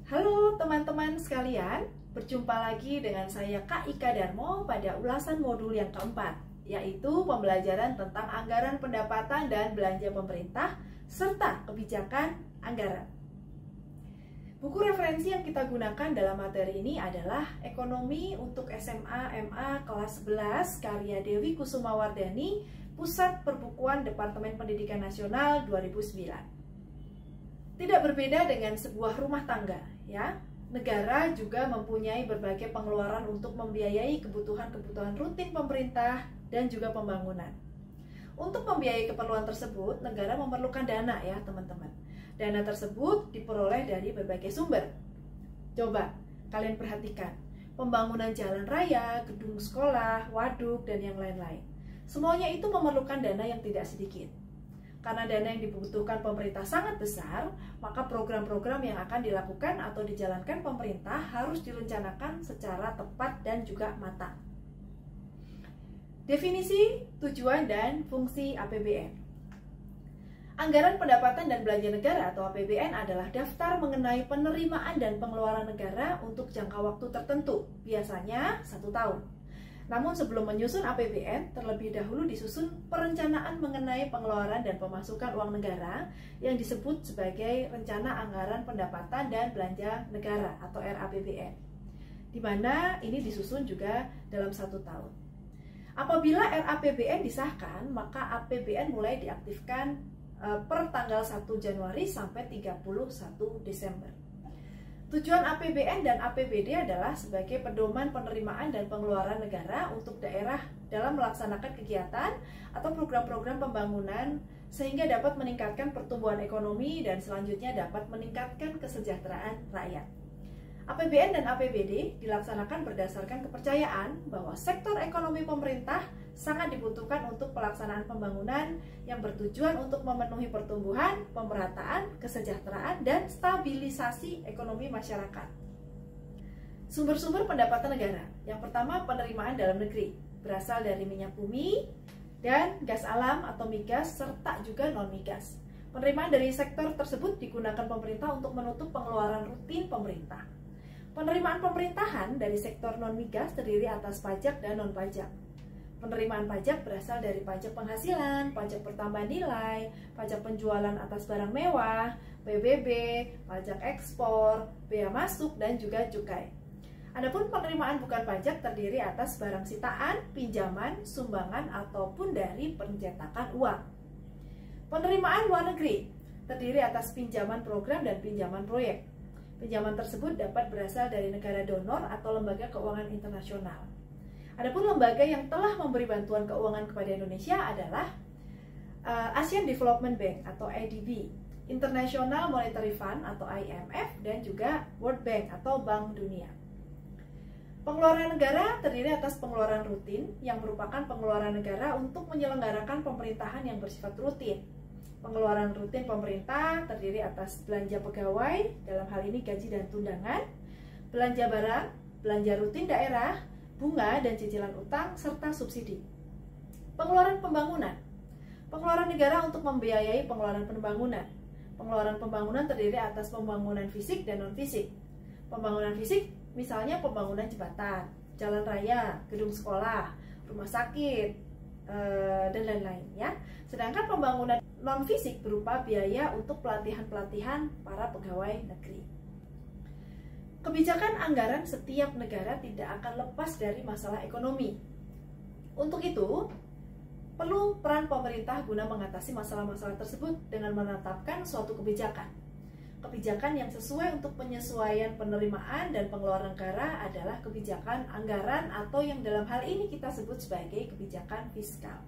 Halo teman-teman sekalian, berjumpa lagi dengan saya Kak Ika Darmo pada ulasan modul yang keempat, yaitu pembelajaran tentang anggaran pendapatan dan belanja pemerintah, serta kebijakan anggaran. Buku referensi yang kita gunakan dalam materi ini adalah Ekonomi untuk SMA MA kelas 11 karya Dewi Kusumawardhani, Pusat Perbukuan Departemen Pendidikan Nasional 2009. Tidak berbeda dengan sebuah rumah tangga, ya. Negara juga mempunyai berbagai pengeluaran untuk membiayai kebutuhan-kebutuhan rutin pemerintah dan juga pembangunan. Untuk membiayai keperluan tersebut, negara memerlukan dana ya, teman-teman. Dana tersebut diperoleh dari berbagai sumber. Coba kalian perhatikan, pembangunan jalan raya, gedung sekolah, waduk, dan yang lain-lain. Semuanya itu memerlukan dana yang tidak sedikit. Karena dana yang dibutuhkan pemerintah sangat besar, maka program-program yang akan dilakukan atau dijalankan pemerintah harus direncanakan secara tepat dan juga matang. Definisi, tujuan, dan fungsi APBN. Anggaran pendapatan dan belanja negara atau APBN adalah daftar mengenai penerimaan dan pengeluaran negara untuk jangka waktu tertentu, biasanya 1 tahun. Namun sebelum menyusun APBN, terlebih dahulu disusun perencanaan mengenai pengeluaran dan pemasukan uang negara yang disebut sebagai Rencana Anggaran Pendapatan dan Belanja Negara atau RAPBN, di mana ini disusun juga dalam 1 tahun. Apabila RAPBN disahkan, maka APBN mulai diaktifkan per tanggal 1 Januari sampai 31 Desember. Tujuan APBN dan APBD adalah sebagai pedoman penerimaan dan pengeluaran negara untuk daerah dalam melaksanakan kegiatan atau program-program pembangunan sehingga dapat meningkatkan pertumbuhan ekonomi dan selanjutnya dapat meningkatkan kesejahteraan rakyat. APBN dan APBD dilaksanakan berdasarkan kepercayaan bahwa sektor ekonomi pemerintah sangat dibutuhkan untuk pelaksanaan pembangunan yang bertujuan untuk memenuhi pertumbuhan, pemerataan, kesejahteraan, dan stabilisasi ekonomi masyarakat. Sumber-sumber pendapatan negara. Yang pertama, penerimaan dalam negeri, berasal dari minyak bumi dan gas alam atau migas, serta juga non-migas. Penerimaan dari sektor tersebut digunakan pemerintah untuk menutup pengeluaran rutin pemerintah. Penerimaan pemerintahan dari sektor non-migas terdiri atas pajak dan non-pajak. Penerimaan pajak berasal dari pajak penghasilan, pajak pertambahan nilai, pajak penjualan atas barang mewah, PBB, pajak ekspor, bea masuk, dan juga cukai. Adapun penerimaan bukan pajak terdiri atas barang sitaan, pinjaman, sumbangan, ataupun dari pencetakan uang. Penerimaan luar negeri terdiri atas pinjaman program dan pinjaman proyek. Pinjaman tersebut dapat berasal dari negara donor atau lembaga keuangan internasional. Adapun lembaga yang telah memberi bantuan keuangan kepada Indonesia adalah Asian Development Bank atau ADB, International Monetary Fund atau IMF, dan juga World Bank atau Bank Dunia. Pengeluaran negara terdiri atas pengeluaran rutin yang merupakan pengeluaran negara untuk menyelenggarakan pemerintahan yang bersifat rutin. Pengeluaran rutin pemerintah terdiri atas belanja pegawai, dalam hal ini gaji dan tunjangan, belanja barang, belanja rutin daerah, bunga dan cicilan utang, serta subsidi. Pengeluaran pembangunan. Pengeluaran negara untuk membiayai pengeluaran pembangunan. Pengeluaran pembangunan terdiri atas pembangunan fisik dan non-fisik. Pembangunan fisik misalnya pembangunan jembatan, jalan raya, gedung sekolah, rumah sakit, dan lain-lain ya. Sedangkan pembangunan non-fisik berupa biaya untuk pelatihan-pelatihan para pegawai negeri. Kebijakan anggaran setiap negara tidak akan lepas dari masalah ekonomi. Untuk itu, perlu peran pemerintah guna mengatasi masalah-masalah tersebut dengan menetapkan suatu kebijakan. Kebijakan yang sesuai untuk penyesuaian penerimaan dan pengeluaran negara adalah kebijakan anggaran atau yang dalam hal ini kita sebut sebagai kebijakan fiskal.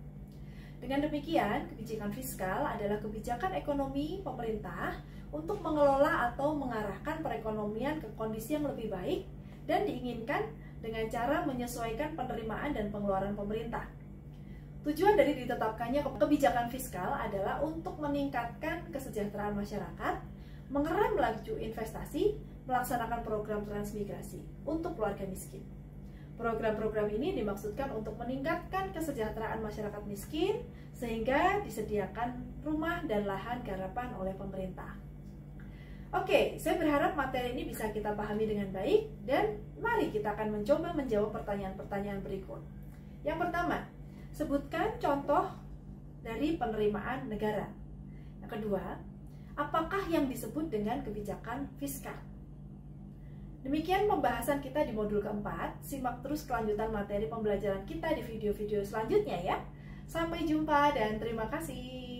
Dengan demikian, kebijakan fiskal adalah kebijakan ekonomi pemerintah untuk mengelola atau mengarahkan perekonomian ke kondisi yang lebih baik dan diinginkan dengan cara menyesuaikan penerimaan dan pengeluaran pemerintah. Tujuan dari ditetapkannya kebijakan fiskal adalah untuk meningkatkan kesejahteraan masyarakat, mengeram laju investasi, melaksanakan program transmigrasi untuk keluarga miskin. Program-program ini dimaksudkan untuk meningkatkan kesejahteraan masyarakat miskin sehingga disediakan rumah dan lahan garapan oleh pemerintah. Oke, saya berharap materi ini bisa kita pahami dengan baik dan mari kita akan mencoba menjawab pertanyaan-pertanyaan berikut. Yang pertama, sebutkan contoh dari penerimaan negara. Yang kedua, apakah yang disebut dengan kebijakan fiskal? Demikian pembahasan kita di modul keempat. Simak terus kelanjutan materi pembelajaran kita di video-video selanjutnya ya. Sampai jumpa dan terima kasih.